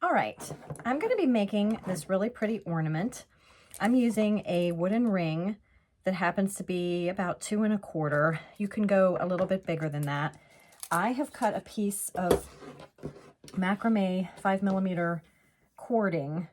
All right, I'm going to be making this really pretty ornament. I'm using a wooden ring that happens to be about 2 1/4. You can go a little bit bigger than that. I have cut a piece of macrame 5mm cording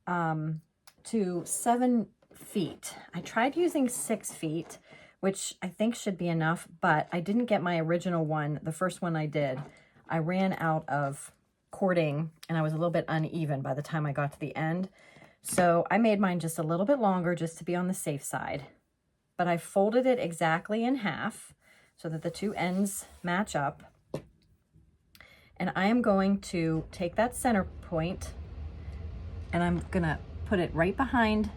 to 7 feet. I tried using 6 feet, which I think should be enough, but I didn't get my original one, the first one I did. I ran out of cording and I was a little bit uneven by the time I got to the end. So I made mine just a little bit longer just to be on the safe side. But I folded it exactly in half so that the two ends match up. And I am going to take that center point and I'm gonna put it right behind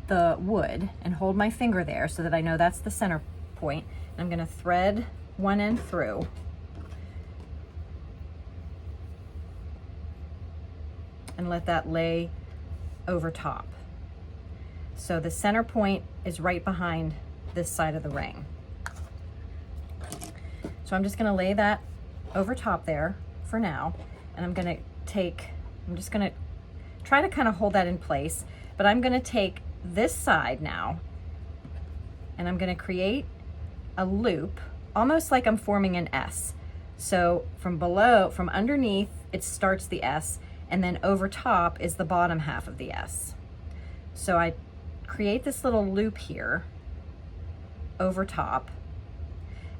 the wood and hold my finger there so that I know that's the center point. I'm gonna thread one end through. And let that lay over top. So the center point is right behind this side of the ring. So I'm just gonna lay that over top there for now. And I'm just gonna try to kind of hold that in place, but I'm gonna take this side now and I'm gonna create a loop, almost like I'm forming an S. So from underneath, it starts the S, and then over top is the bottom half of the S. So I create this little loop here over top,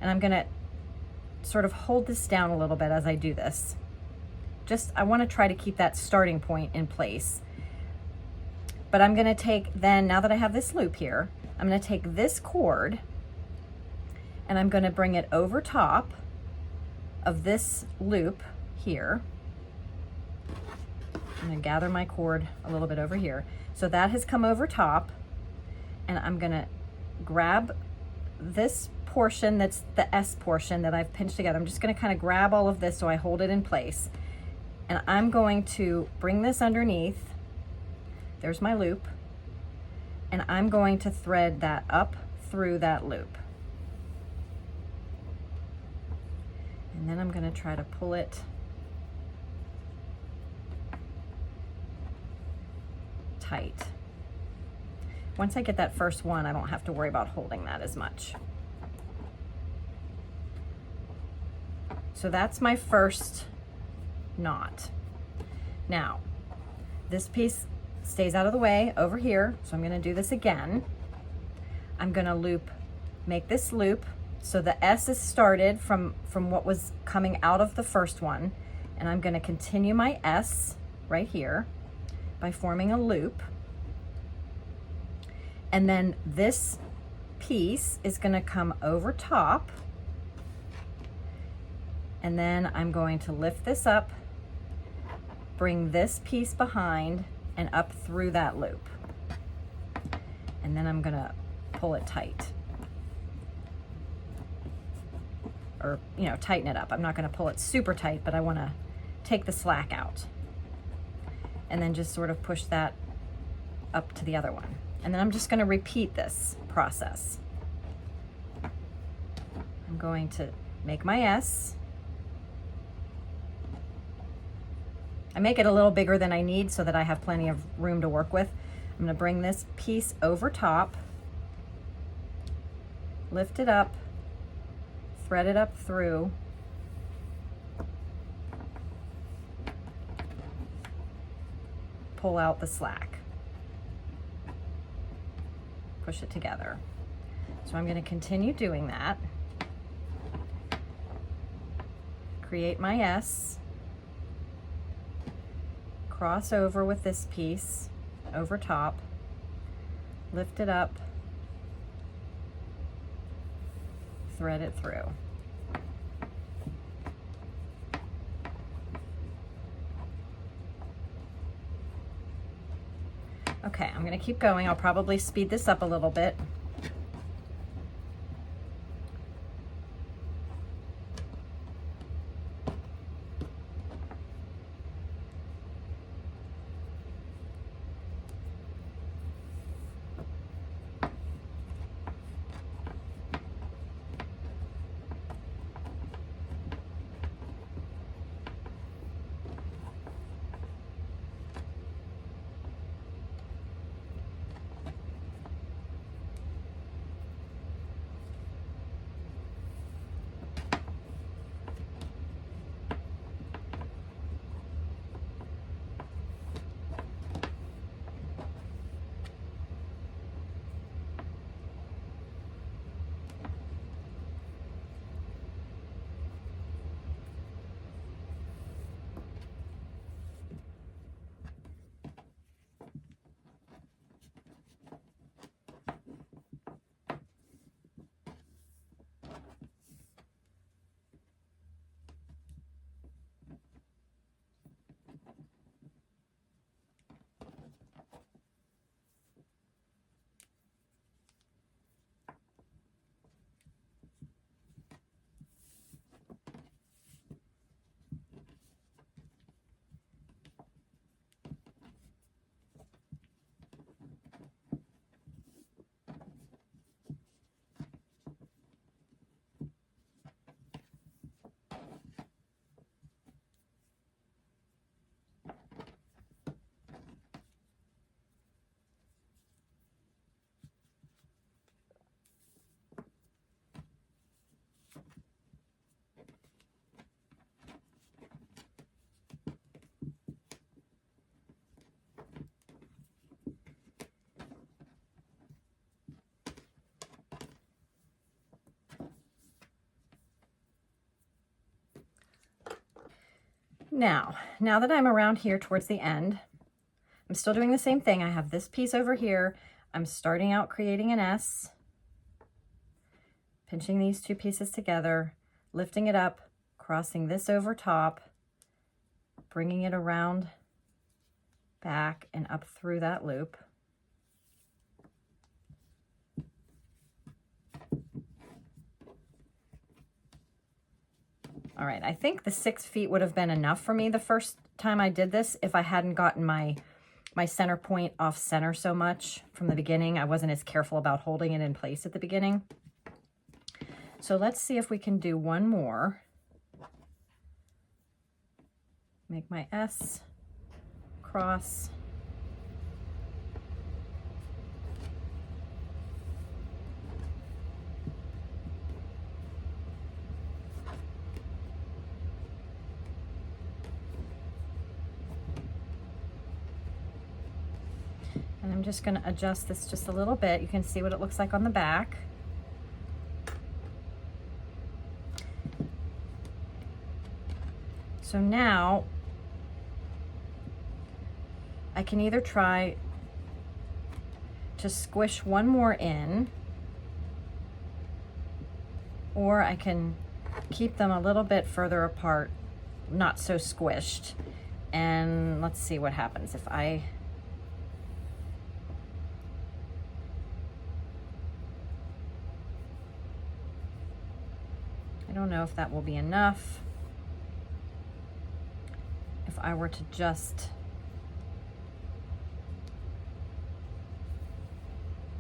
and I'm gonna sort of hold this down a little bit as I do this. I wanna try to keep that starting point in place. But I'm gonna take then, now that I have this loop here, I'm gonna take this cord and I'm gonna bring it over top of this loop here. I'm gonna gather my cord a little bit over here. So that has come over top, and I'm gonna grab this portion that's the S portion that I've pinched together. I'm just gonna kind of grab all of this so I hold it in place. And I'm going to bring this underneath. There's my loop. And I'm going to thread that up through that loop. And then I'm gonna try to pull it tight. Once I get that first one, I don't have to worry about holding that as much. So that's my first knot. Now, this piece stays out of the way over here, so I'm gonna do this again. I'm gonna make this loop so the S is started from what was coming out of the first one, and I'm gonna continue my S right here by forming a loop. And then this piece is gonna come over top, and then I'm going to lift this up, bring this piece behind and up through that loop. And then I'm gonna pull it tight. Or, tighten it up. I'm not gonna pull it super tight, but I wanna take the slack out. And then just sort of push that up to the other one. And then I'm just gonna repeat this process. I'm going to make my S. I make it a little bigger than I need so that I have plenty of room to work with. I'm gonna bring this piece over top, lift it up, thread it up through, pull out the slack, push it together. So I'm gonna continue doing that. Create my S, cross over with this piece over top, lift it up, thread it through. Okay, I'm gonna keep going. I'll probably speed this up a little bit. Now that I'm around here towards the end, I'm still doing the same thing. I have this piece over here. I'm starting out creating an S, pinching these two pieces together, lifting it up, crossing this over top, bringing it around back and up through that loop. All right, I think the 6 feet would have been enough for me the first time I did this if I hadn't gotten my center point off center so much from the beginning. I wasn't as careful about holding it in place at the beginning. So let's see if we can do one more. Make my S, cross. And I'm just going to adjust this just a little bit. You can see what it looks like on the back. So now I can either try to squish one more in, or I can keep them a little bit further apart, not so squished. And let's see what happens if I don't know if that will be enough. If I were to just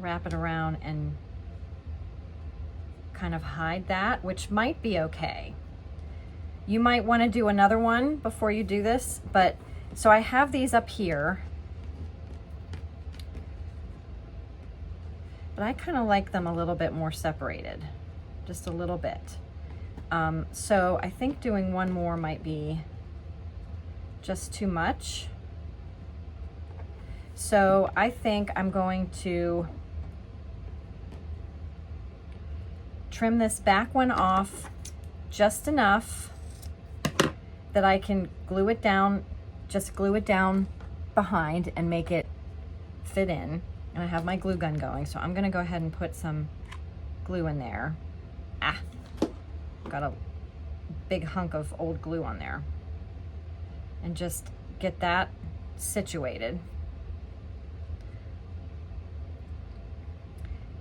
wrap it around and kind of hide that, which might be okay. You might want to do another one before you do this, but so I have these up here, but I kind of like them a little bit more separated, just a little bit. So I think doing one more might be just too much. So I think I'm going to trim this back one off just enough that I can glue it down, just glue it down behind and make it fit in. And I have my glue gun going, so I'm gonna go ahead and put some glue in there. Got a big hunk of old glue on there. And just get that situated.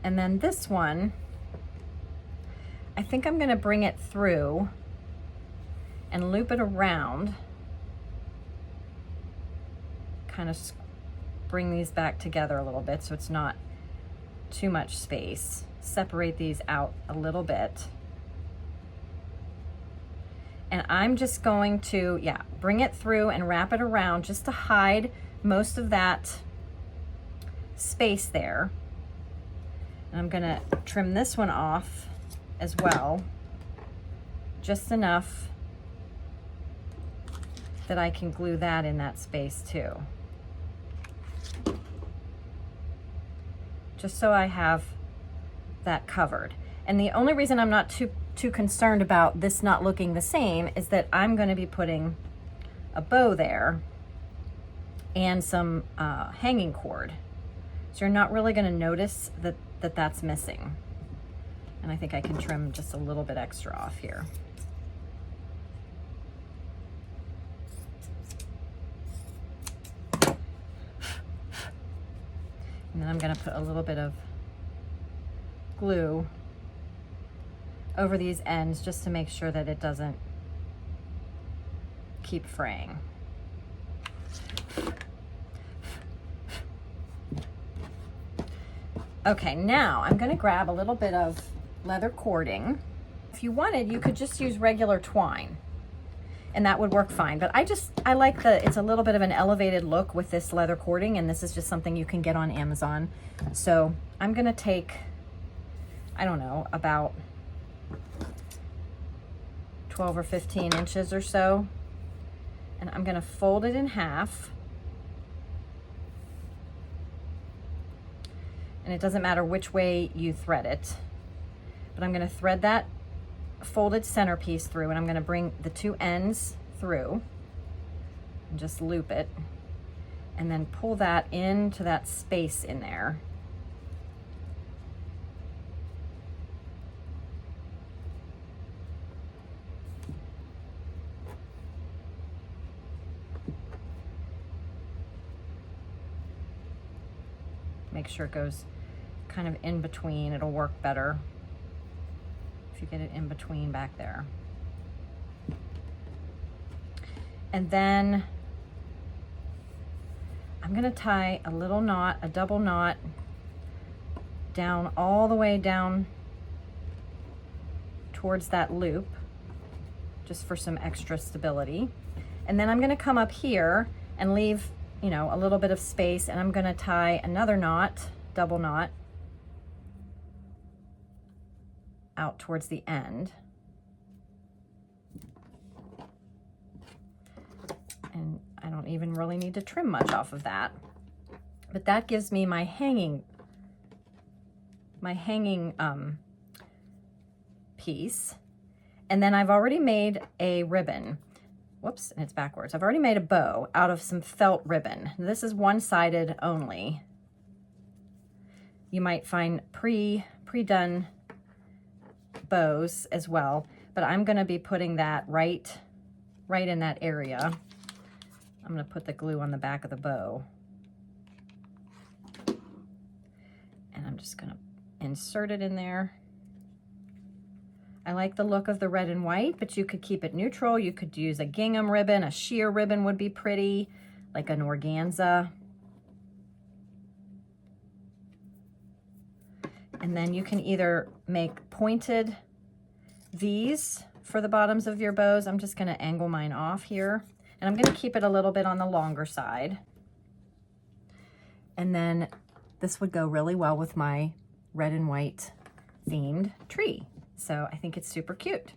And then this one, I think I'm gonna bring it through and loop it around, kind of bring these back together a little bit so it's not too much space. Separate these out a little bit. And I'm just going to, bring it through and wrap it around just to hide most of that space there. And I'm gonna trim this one off as well, just enough that I can glue that in that space too. Just so I have that covered. And the only reason I'm not too concerned about this not looking the same is that I'm going to be putting a bow there and some hanging cord. So you're not really going to notice that that's missing. And I think I can trim just a little bit extra off here. And then I'm going to put a little bit of glue over these ends just to make sure that it doesn't keep fraying. Okay, now I'm going to grab a little bit of leather cording. If you wanted, you could just use regular twine and that would work fine. But I like it's a little bit of an elevated look with this leather cording, and this is just something you can get on Amazon. So I'm going to take, I don't know, about 12 or 15 inches or so, and I'm going to fold it in half. And it doesn't matter which way you thread it, but I'm going to thread that folded centerpiece through, and I'm going to bring the two ends through. and just loop it, and then pull that into that space in there. Make sure it goes kind of in between. It'll work better if you get it in between back there. And then I'm gonna tie a little knot, a double knot, down all the way down towards that loop, just for some extra stability. And then I'm gonna come up here and leave, you know, a little bit of space, and I'm gonna tie another knot, double knot, out towards the end. And I don't even really need to trim much off of that. But that gives me my hanging piece. And then I've already made a ribbon. Whoops, and it's backwards. I've already made a bow out of some felt ribbon. This is one-sided only. You might find pre-done bows as well, but I'm gonna be putting that right in that area. I'm gonna put the glue on the back of the bow. And I'm just gonna insert it in there. I like the look of the red and white, but you could keep it neutral. You could use a gingham ribbon, a sheer ribbon would be pretty, like an organza. And then you can either make pointed V's for the bottoms of your bows. I'm just gonna angle mine off here. And I'm gonna keep it a little bit on the longer side. And then this would go really well with my red and white themed tree. So I think it's super cute.